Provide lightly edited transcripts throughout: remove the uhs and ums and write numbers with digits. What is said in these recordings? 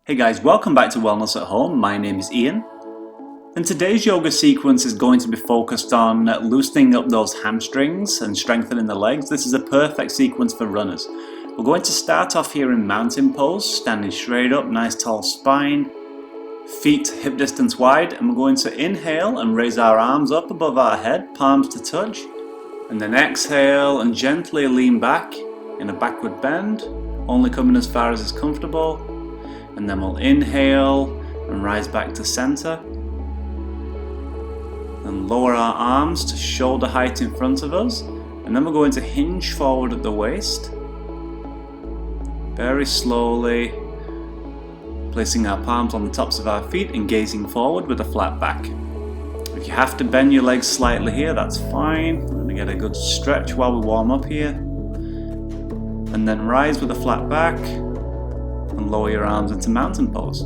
Hey guys, welcome back to Wellness at Home. My name is Ian. And today's yoga sequence is going to be focused on loosening up those hamstrings and strengthening the legs. This is a perfect sequence for runners. We're going to start off here in mountain pose, standing straight up, nice tall spine, feet hip distance wide, and we're going to inhale and raise our arms up above our head, palms to touch, and then exhale and gently lean back in a backward bend, only coming as far as is comfortable. And then we'll inhale and rise back to center. And lower our arms to shoulder height in front of us. And then we're going to hinge forward at the waist. Very slowly, placing our palms on the tops of our feet and gazing forward with a flat back. If you have to bend your legs slightly here, that's fine. We're going to get a good stretch while we warm up here. And then rise with a flat back. And lower your arms into mountain pose.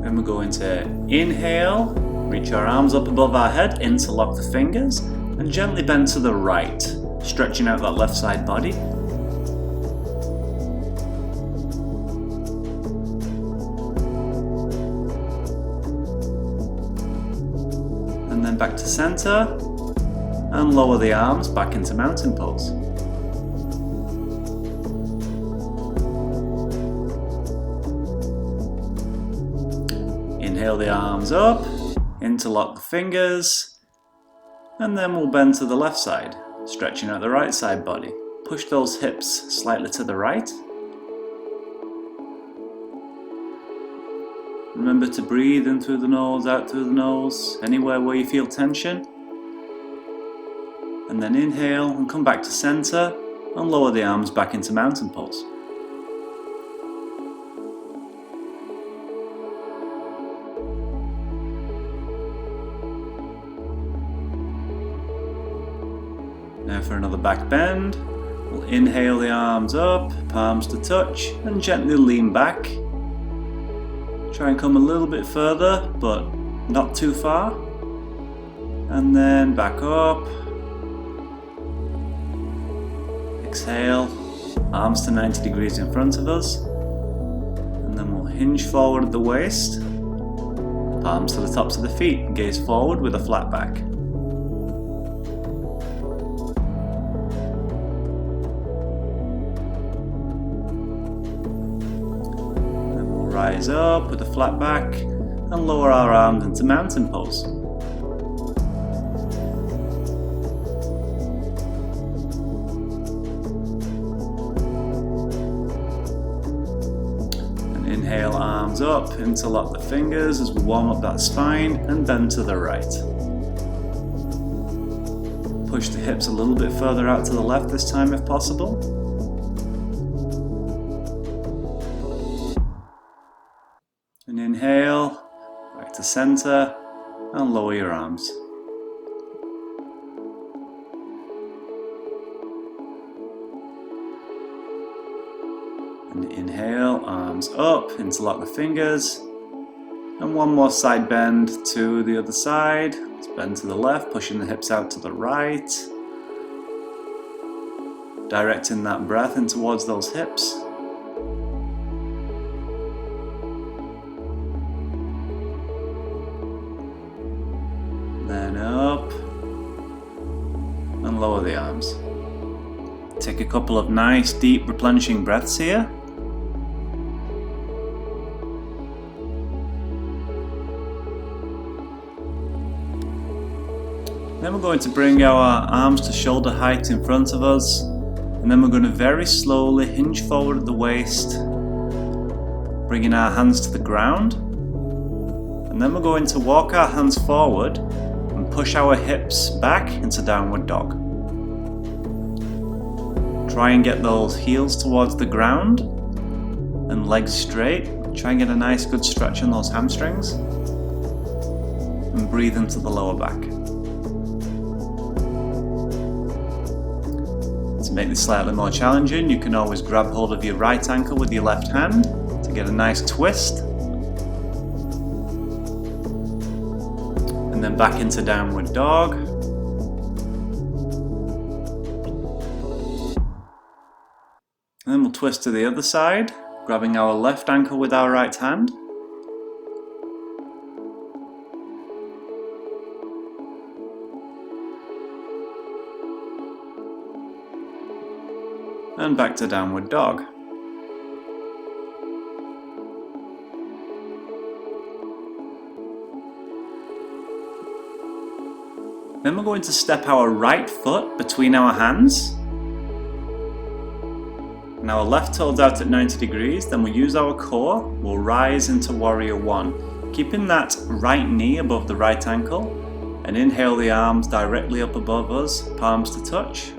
Then we're going to inhale, reach our arms up above our head, interlock the fingers, and gently bend to the right, stretching out that left side body. And then back to center. And lower the arms back into mountain pose. Inhale the arms up, interlock the fingers, and then we'll bend to the left side, stretching out the right side body. Push those hips slightly to the right. Remember to breathe in through the nose, out through the nose, anywhere where you feel tension. And then inhale and come back to center and lower the arms back into mountain pose. Now for another back bend, we'll inhale the arms up, palms to touch, and gently lean back. Try and come a little bit further, but not too far. And back up. Exhale, arms to 90 degrees in front of us, and then we'll hinge forward at the waist, palms to the tops of the feet, gaze forward with a flat back. Then we'll rise up with a flat back and lower our arms into mountain pose. Inhale, arms up, interlock the fingers as we warm up that spine and bend to the right. Push the hips a little bit further out to the left this time if possible. And inhale, back to center, and lower your arms. And inhale, arms up, interlock the fingers, and one more side bend to the other side. Let's bend to the left, pushing the hips out to the right, directing that breath in towards those hips. Then up, and lower the arms. Take a couple of nice, deep, replenishing breaths here. Then we're going to bring our arms to shoulder height in front of us, and then we're going to very slowly hinge forward at the waist, bringing our hands to the ground, and then we're going to walk our hands forward and push our hips back into downward dog. Try and get those heels towards the ground and legs straight. Try and get a nice good stretch on those hamstrings, and breathe into the lower back. To make this slightly more challenging, you can always grab hold of your right ankle with your left hand to get a nice twist. And then back into downward dog. And then we'll twist to the other side, grabbing our left ankle with our right hand. And back to downward dog. Then we're going to step our right foot between our hands. And our left toes out at 90 degrees, then we'll use our core, we'll rise into Warrior One, keeping that right knee above the right ankle, and inhale the arms directly up above us, palms to touch.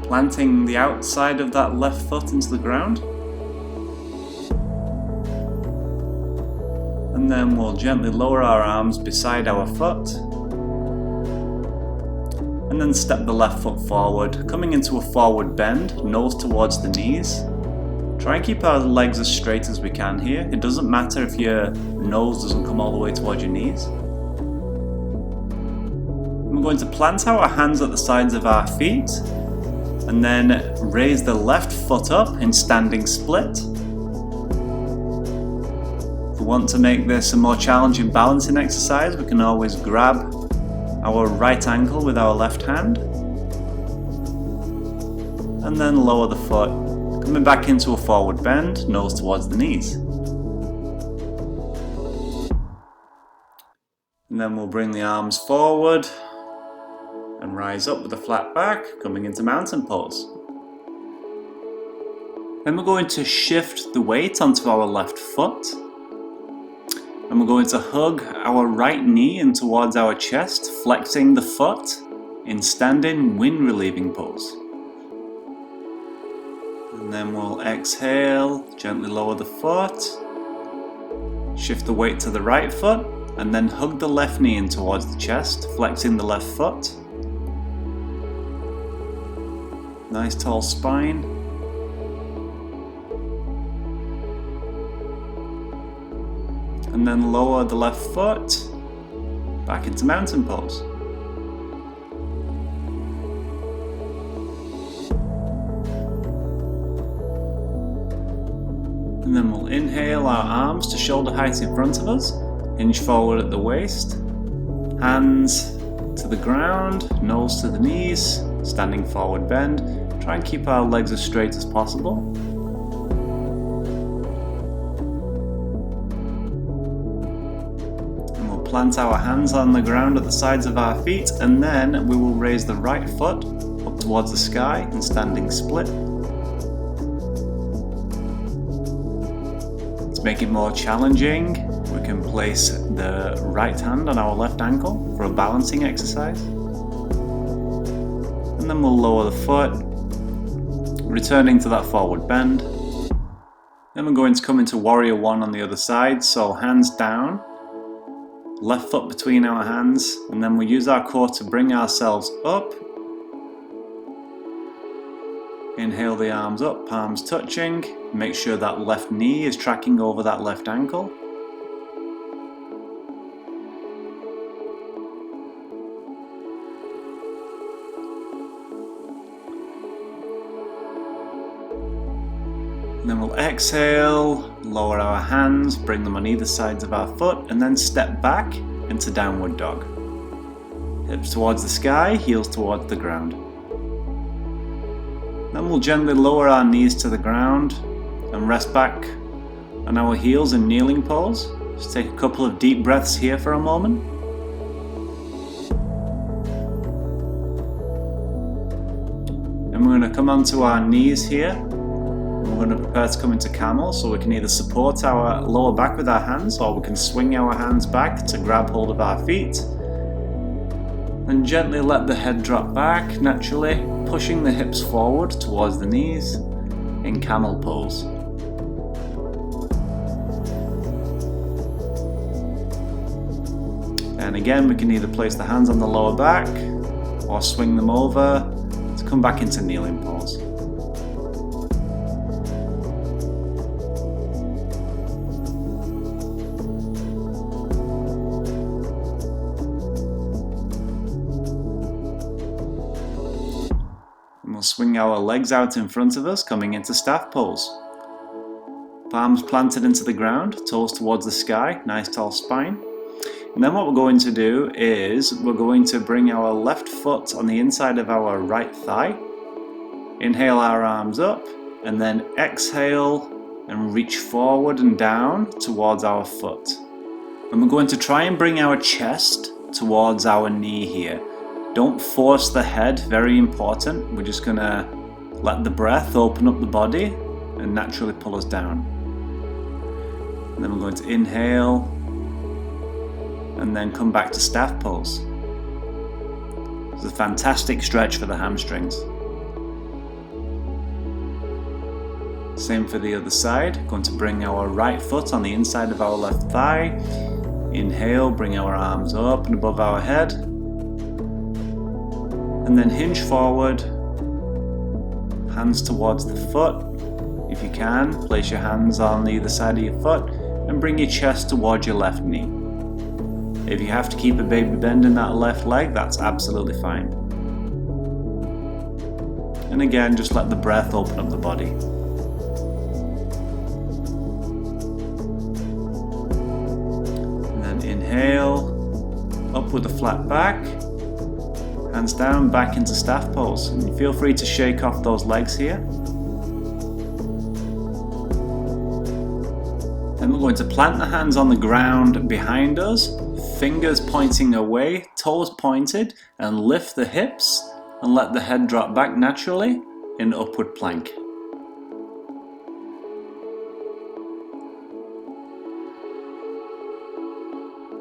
Planting the outside of that left foot into the ground. And then we'll gently lower our arms beside our foot. And then step the left foot forward, coming into a forward bend, nose towards the knees. Try and keep our legs as straight as we can here. It doesn't matter if your nose doesn't come all the way towards your knees. We're going to plant our hands at the sides of our feet, and then raise the left foot up in standing split. If we want to make this a more challenging balancing exercise, we can always grab our right ankle with our left hand and then lower the foot, coming back into a forward bend, nose towards the knees. And then we'll bring the arms forward and rise up with a flat back, coming into mountain pose. Then we're going to shift the weight onto our left foot. And we're going to hug our right knee in towards our chest, flexing the foot in standing wind relieving pose. And then we'll exhale, gently lower the foot, shift the weight to the right foot, and then hug the left knee in towards the chest, flexing the left foot. Nice tall spine. And then lower the left foot back into mountain pose. And then we'll inhale our arms to shoulder height in front of us, hinge forward at the waist, hands to the ground, nose to the knees, standing forward bend. Try and keep our legs as straight as possible. Plant our hands on the ground at the sides of our feet, and then we will raise the right foot up towards the sky in standing split. To make it more challenging, we can place the right hand on our left ankle for a balancing exercise. And then we'll lower the foot, returning to that forward bend. Then we're going to come into Warrior One on the other side, so hands down, left foot between our hands, and then we use our core to bring ourselves up. Inhale the arms up, palms touching. Make sure that left knee is tracking over that left ankle. And then we'll exhale, lower our hands, bring them on either sides of our foot, and then step back into downward dog. Hips towards the sky, heels towards the ground. Then we'll gently lower our knees to the ground and rest back on our heels in kneeling pose. Just take a couple of deep breaths here for a moment. And we're going to come onto our knees here. We're going to prepare to come into camel, so we can either support our lower back with our hands, or we can swing our hands back to grab hold of our feet. And gently let the head drop back naturally, pushing the hips forward towards the knees in camel pose. And again, we can either place the hands on the lower back or swing them over to come back into kneeling pose. swing our legs out in front of us, coming into staff pose. Palms planted into the ground, toes towards the sky, nice tall spine. And then what we're going to do is we're going to bring our left foot on the inside of our right thigh. Inhale our arms up, and then exhale and reach forward and down towards our foot. And we're going to try and bring our chest towards our knee here. Don't force the head, very important. We're just going to let the breath open up the body and naturally pull us down. And then we're going to inhale and then come back to staff pose. It's a fantastic stretch for the hamstrings. Same for the other side. Going to bring our right foot on the inside of our left thigh. Inhale, bring our arms up and above our head. And then hinge forward, hands towards the foot. If you can, place your hands on either side of your foot and bring your chest towards your left knee. If you have to keep a baby bend in that left leg, that's absolutely fine. And again, just let the breath open up the body. And then inhale, up with a flat back, hands down, back into staff pose. And feel free to shake off those legs here. Then we're going to plant the hands on the ground behind us, fingers pointing away, toes pointed, and lift the hips and let the head drop back naturally in upward plank.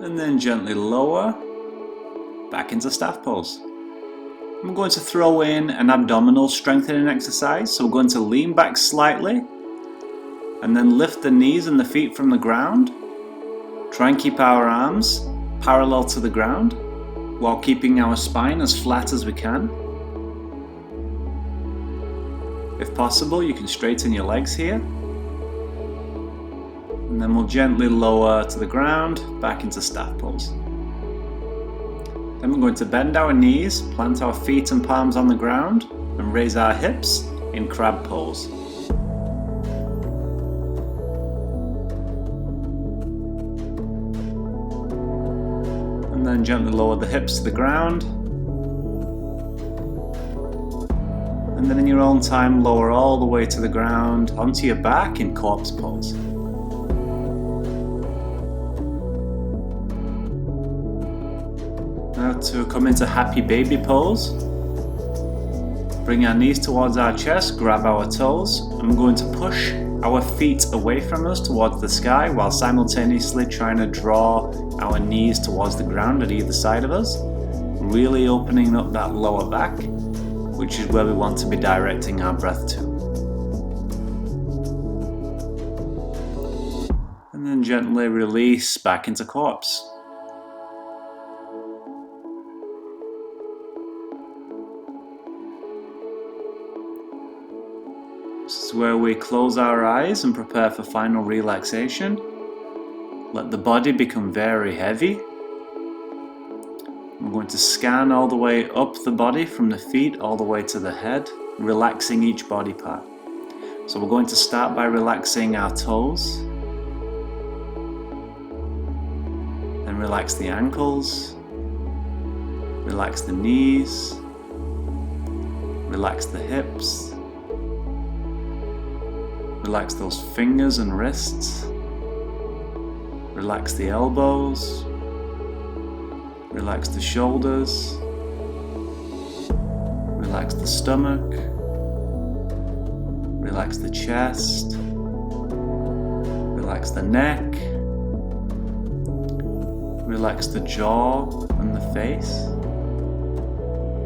And then gently lower, back into staff pose. I'm going to throw in an abdominal strengthening exercise, so we're going to lean back slightly and then lift the knees and the feet from the ground. Try and keep our arms parallel to the ground while keeping our spine as flat as we can. If possible, you can straighten your legs here. And then we'll gently lower to the ground, back into staff pose. Then we're going to bend our knees, plant our feet and palms on the ground, and raise our hips in crab pose. And then gently lower the hips to the ground. And then in your own time, lower all the way to the ground, onto your back in corpse pose. Now to come into happy baby pose. Bring our knees towards our chest, grab our toes, and we're going to push our feet away from us towards the sky while simultaneously trying to draw our knees towards the ground at either side of us, really opening up that lower back, which is where we want to be directing our breath to. And then gently release back into corpse. This is where we close our eyes and prepare for final relaxation. Let the body become very heavy. I'm going to scan all the way up the body from the feet all the way to the head, relaxing each body part. So we're going to start by relaxing our toes. Then relax the ankles. Relax the knees. Relax the hips. Relax those fingers and wrists. Relax the elbows. Relax the shoulders. Relax the stomach. Relax the chest. Relax the neck. Relax the jaw and the face.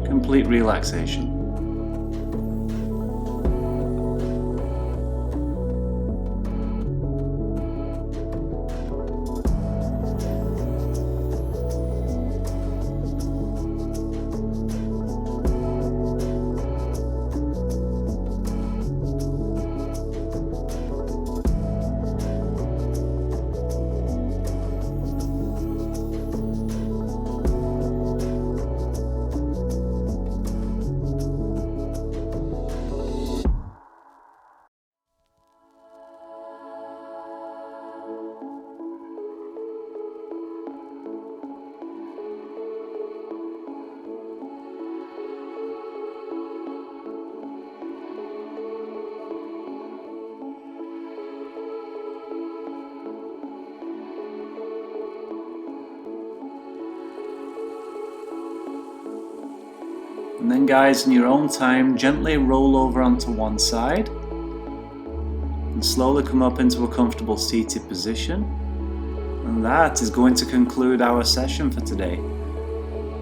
Complete relaxation. And then guys, in your own time, gently roll over onto one side and slowly come up into a comfortable seated position. And that is going to conclude our session for today.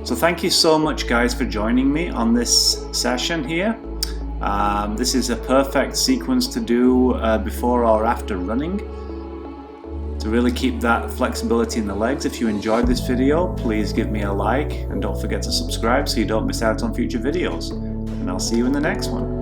So thank you so much guys for joining me on this session here. This is a perfect sequence to do before or after running, to really keep that flexibility in the legs. If you enjoyed this video, please give me a like and don't forget to subscribe so you don't miss out on future videos. And I'll see you in the next one.